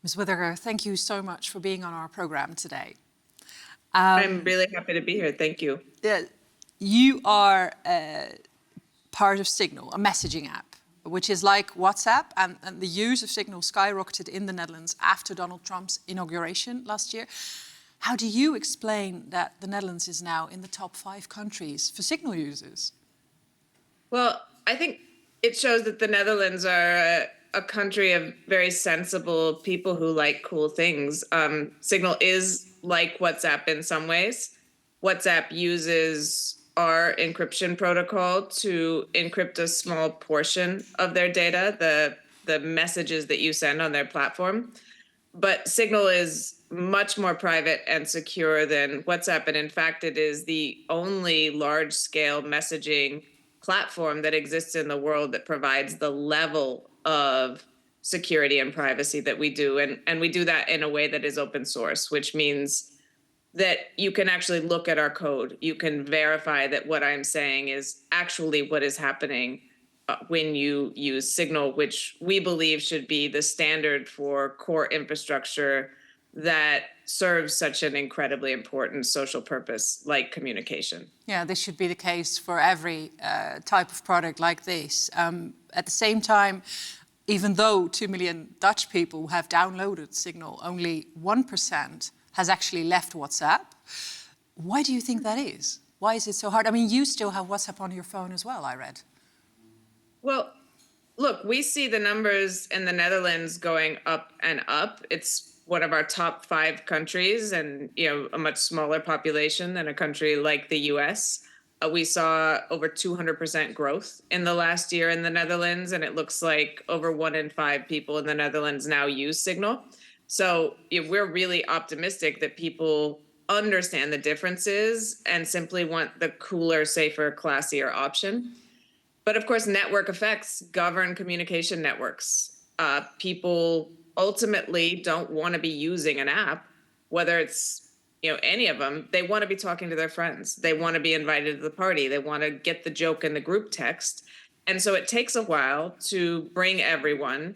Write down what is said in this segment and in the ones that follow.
Ms. Whittaker, thank you so much for being on our program today. I'm really happy to be here. Thank you. You are part of Signal, a messaging app, which is like WhatsApp, and the use of Signal skyrocketed in the Netherlands after Donald Trump's inauguration last year. How do you explain that the Netherlands is now in the top 5 countries for Signal users? Well, I think it shows that the Netherlands are a country of very sensible people who like cool things. Signal is like WhatsApp in some ways. WhatsApp uses our encryption protocol to encrypt a small portion of their data, the messages that you send on their platform. But Signal is much more private and secure than WhatsApp. And in fact, it is the only large-scale messaging platform that exists in the world that provides the level of security and privacy that we do. And we do that in a way that is open source, which means that you can actually look at our code. You can verify that what I'm saying is actually what is happening when you use Signal, which we believe should be the standard for core infrastructure that serves such an incredibly important social purpose like communication. Yeah, this should be the case for every type of product like this. At the same time, even though 2 million Dutch people have downloaded Signal, only 1% has actually left WhatsApp. Why do you think that is? Why is it so hard? I mean, you still have WhatsApp on your phone as well, I read. Well, look, we see the numbers in the Netherlands going up and up. It's one of our top 5 countries and, a much smaller population than a country like the US. We saw over 200% growth in the last year in the Netherlands, and it looks like over 1 in 5 people in the Netherlands now use Signal. So we're really optimistic that people understand the differences and simply want the cooler, safer, classier option. But of course, network effects govern communication networks. People ultimately don't want to be using an app, whether it's any of them. They want to be talking to their friends. They want to be invited to the party. They want to get the joke in the group text. And so it takes a while to bring everyone,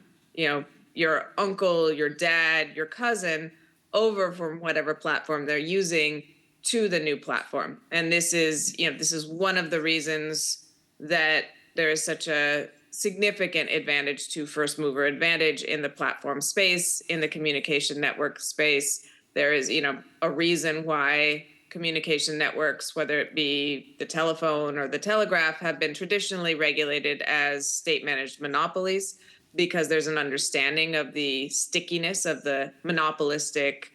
your uncle, your dad, your cousin, over from whatever platform they're using to the new platform. And this is one of the reasons that there is such a significant advantage to first mover advantage in the platform space, in the communication network space. There is, a reason why communication networks, whether it be the telephone or the telegraph, have been traditionally regulated as state-managed monopolies, because there's an understanding of the stickiness of the monopolistic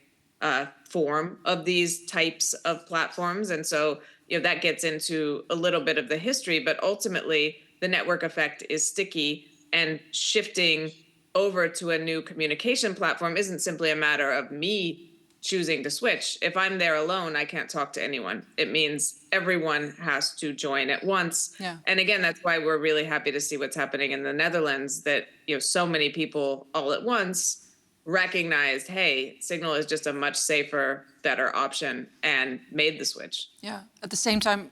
form of these types of platforms. And so, that gets into a little bit of the history, but ultimately the network effect is sticky, and shifting over to a new communication platform isn't simply a matter of me choosing to switch. If I'm there alone, I can't talk to anyone. It means everyone has to join at once. Yeah. And again, that's why we're really happy to see what's happening in the Netherlands, that so many people all at once recognized, hey, Signal is just a much safer, better option, and made the switch. Yeah. At the same time,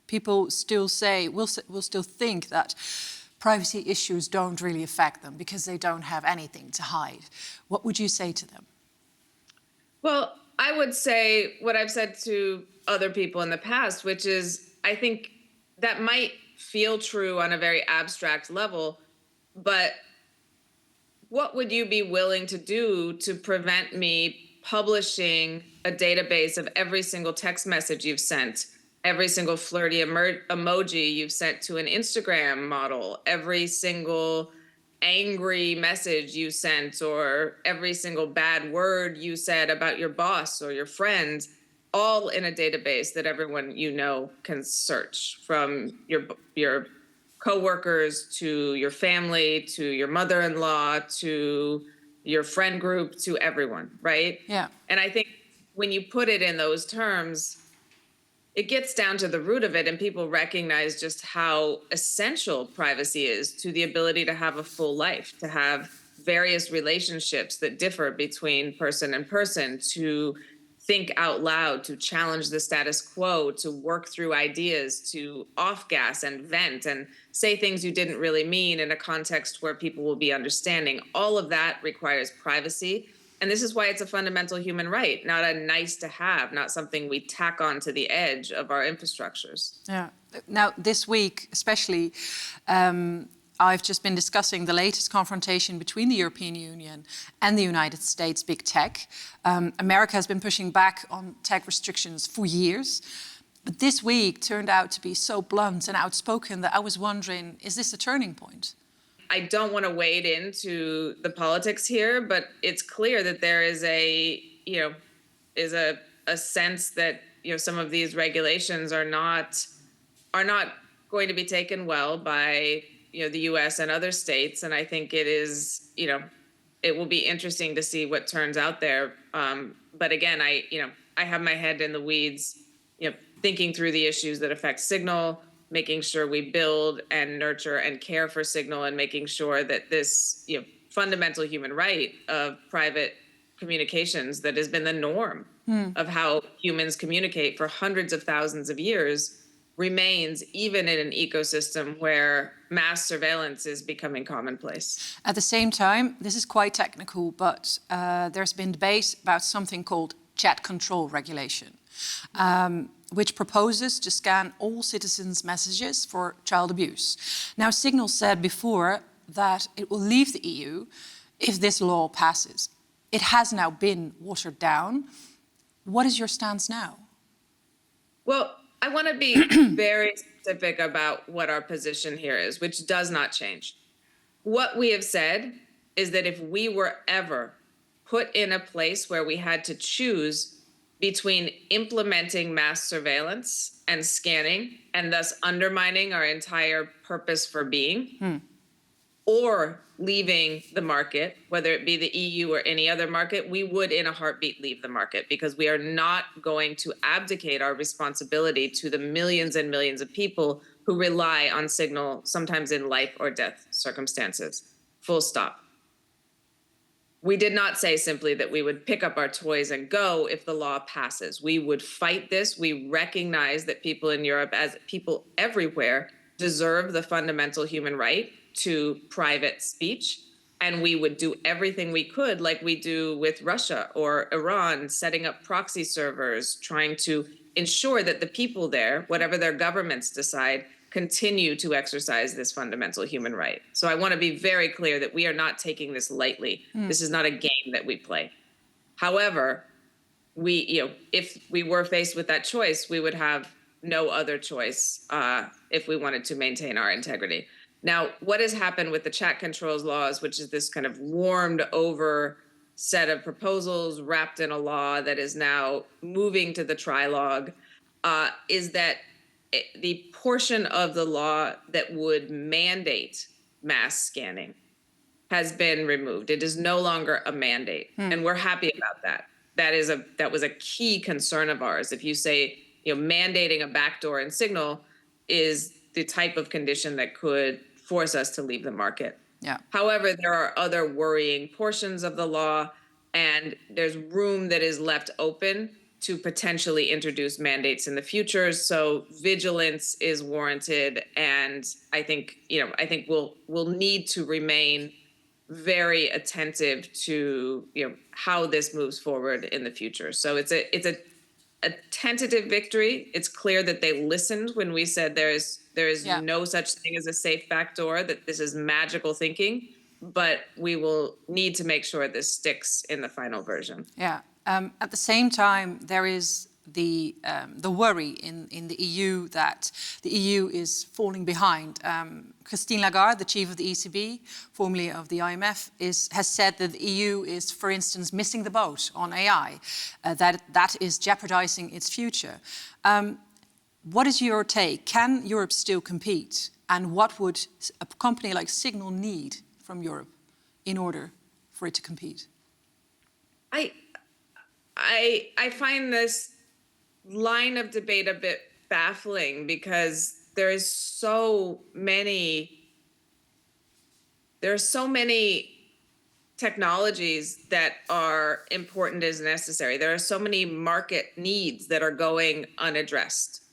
people still will still think that privacy issues don't really affect them because they don't have anything to hide. What would you say to them? Well, I would say what I've said to other people in the past, which is I think that might feel true on a very abstract level, but what would you be willing to do to prevent me publishing a database of every single text message you've sent, every single flirty emoji you've sent to an Instagram model, every single angry message you sent, or every single bad word you said about your boss or your friends, all in a database that everyone can search, from your coworkers to your family to your mother-in-law to your friend group to everyone, right? Yeah. And I think when you put it in those terms, it gets down to the root of it, and people recognize just how essential privacy is to the ability to have a full life, to have various relationships that differ between person and person, to think out loud, to challenge the status quo, to work through ideas, to off-gas and vent and say things you didn't really mean in a context where people will be understanding. All of that requires privacy. And this is why it's a fundamental human right, not a nice to have, not something we tack on to the edge of our infrastructures. Yeah. Now, this week, especially, I've just been discussing the latest confrontation between the European Union and the United States big tech. America has been pushing back on tech restrictions for years. But this week turned out to be so blunt and outspoken that I was wondering, is this a turning point? I don't want to wade into the politics here, but it's clear that there is a sense that, some of these regulations are not going to be taken well by, the US and other states. And I think it is, it will be interesting to see what turns out there. But again, I have my head in the weeds, thinking through the issues that affect Signal, making sure we build and nurture and care for Signal, and making sure that this, fundamental human right of private communications that has been the norm of how humans communicate for hundreds of thousands of years remains, even in an ecosystem where mass surveillance is becoming commonplace. At the same time, this is quite technical, but there's been debate about something called chat control regulation, which proposes to scan all citizens' messages for child abuse. Now, Signal said before that it will leave the EU if this law passes. It has now been watered down. What is your stance now? Well, I want to be very specific about what our position here is, which does not change. What we have said is that if we were ever put in a place where we had to choose between implementing mass surveillance and scanning, and thus undermining our entire purpose for being, or leaving the market, whether it be the EU or any other market, we would in a heartbeat leave the market, because we are not going to abdicate our responsibility to the millions and millions of people who rely on Signal, sometimes in life or death circumstances. Full stop. We did not say simply that we would pick up our toys and go if the law passes. We would fight this. We recognize that people in Europe, as people everywhere, deserve the fundamental human right to private speech. And we would do everything we could, like we do with Russia or Iran, setting up proxy servers, trying to ensure that the people there, whatever their governments decide, continue to exercise this fundamental human right. So I want to be very clear that we are not taking this lightly. This is not a game that we play. However, if we were faced with that choice, we would have no other choice if we wanted to maintain our integrity. Now, what has happened with the chat controls laws, which is this kind of warmed over set of proposals wrapped in a law that is now moving to the trilogue, is that the portion of the law that would mandate mass scanning has been removed. It is no longer a mandate, and we're happy about that. That was a key concern of ours. If you say, mandating a backdoor in Signal is the type of condition that could force us to leave the market. Yeah. However, there are other worrying portions of the law, and there's room that is left open to potentially introduce mandates in the future. So vigilance is warranted, and I think we'll need to remain very attentive to how this moves forward in the future. So it's a tentative victory. It's clear that they listened when we said there is no such thing as a safe backdoor, that this is magical thinking, but we will need to make sure this sticks in the final version. Yeah. At the same time, there is the worry in the EU that the EU is falling behind. Christine Lagarde, the chief of the ECB, formerly of the IMF, has said that the EU is, for instance, missing the boat on AI, that is jeopardizing its future. What is your take? Can Europe still compete? And what would a company like Signal need from Europe in order for it to compete? I find this line of debate a bit baffling, because there are so many technologies that are important as necessary. There are so many market needs that are going unaddressed.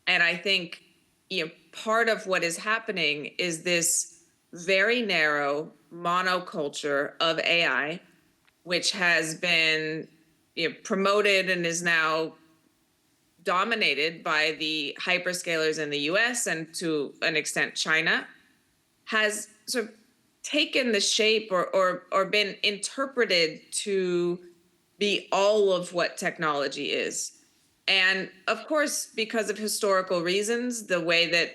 And I think part of what is happening is this very narrow monoculture of AI which has been promoted and is now dominated by the hyperscalers in the US and to an extent China, has sort of taken the shape or been interpreted to be all of what technology is. And of course, because of historical reasons, the way that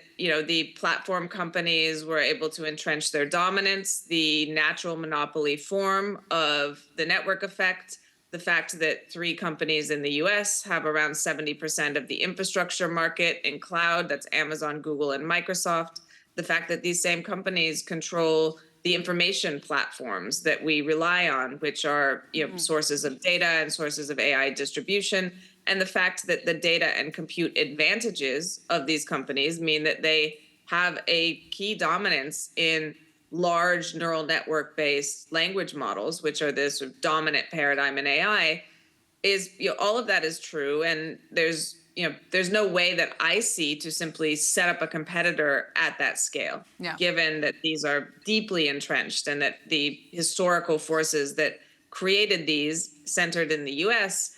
the platform companies were able to entrench their dominance, the natural monopoly form of the network effect, the fact that 3 companies in the US have around 70% of the infrastructure market in cloud, that's Amazon, Google, and Microsoft, the fact that these same companies control the information platforms that we rely on, which are sources of data and sources of AI distribution, and the fact that the data and compute advantages of these companies mean that they have a key dominance in large neural network-based language models, which are this sort of dominant paradigm in AI, is all of that is true, and there's no way that I see to simply set up a competitor at that scale, given that these are deeply entrenched and that the historical forces that created these centered in the US,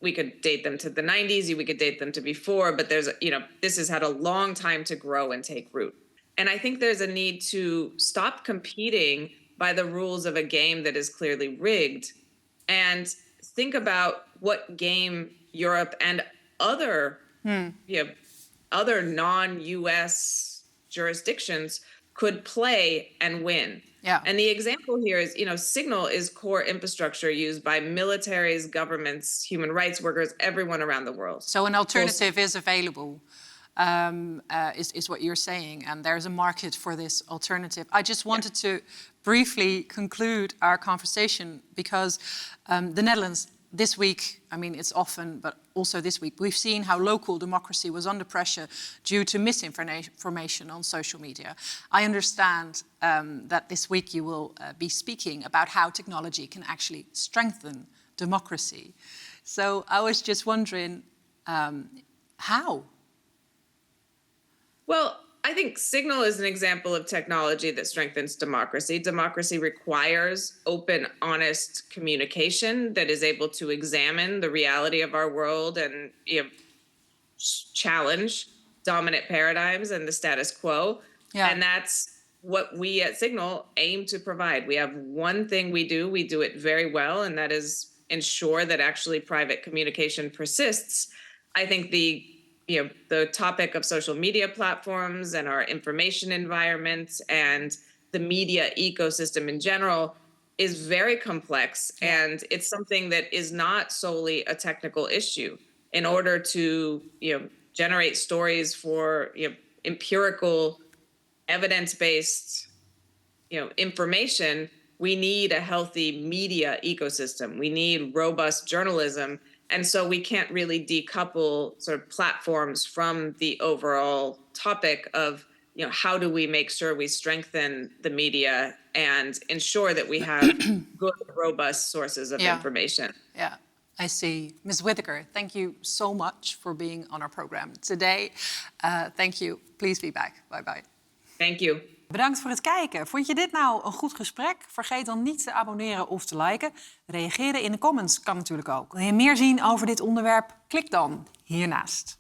we could date them to the 90s, we could date them to before, but this has had a long time to grow and take root. And I think there's a need to stop competing by the rules of a game that is clearly rigged and think about what game Europe and other non-US jurisdictions could play and win. Yeah. And the example here is, Signal is core infrastructure used by militaries, governments, human rights workers, everyone around the world. So an alternative is available, is what you're saying, and there's a market for this alternative. I just wanted to briefly conclude our conversation because the Netherlands this week, I mean, it's often, but also this week, we've seen how local democracy was under pressure due to misinformation on social media. I understand that this week you will be speaking about how technology can actually strengthen democracy. So I was just wondering, how? Well, I think Signal is an example of technology that strengthens democracy. Democracy requires open, honest communication that is able to examine the reality of our world and challenge dominant paradigms and the status quo. Yeah. And that's what we at Signal aim to provide. We have one thing we do it very well, and that is ensure that actually private communication persists. I think the topic of social media platforms and our information environment and the media ecosystem in general is very complex. And it's something that is not solely a technical issue. In order to, generate stories for, empirical, evidence-based, information, we need a healthy media ecosystem. We need robust journalism. And so we can't really decouple sort of platforms from the overall topic of, how do we make sure we strengthen the media and ensure that we have good, robust sources of information. Yeah, I see. Ms. Whittaker, thank you so much for being on our program today. Thank you. Please be back. Bye-bye. Thank you. Bedankt voor het kijken. Vond je dit nou een goed gesprek? Vergeet dan niet te abonneren of te liken. Reageren in de comments kan natuurlijk ook. Wil je meer zien over dit onderwerp? Klik dan hiernaast.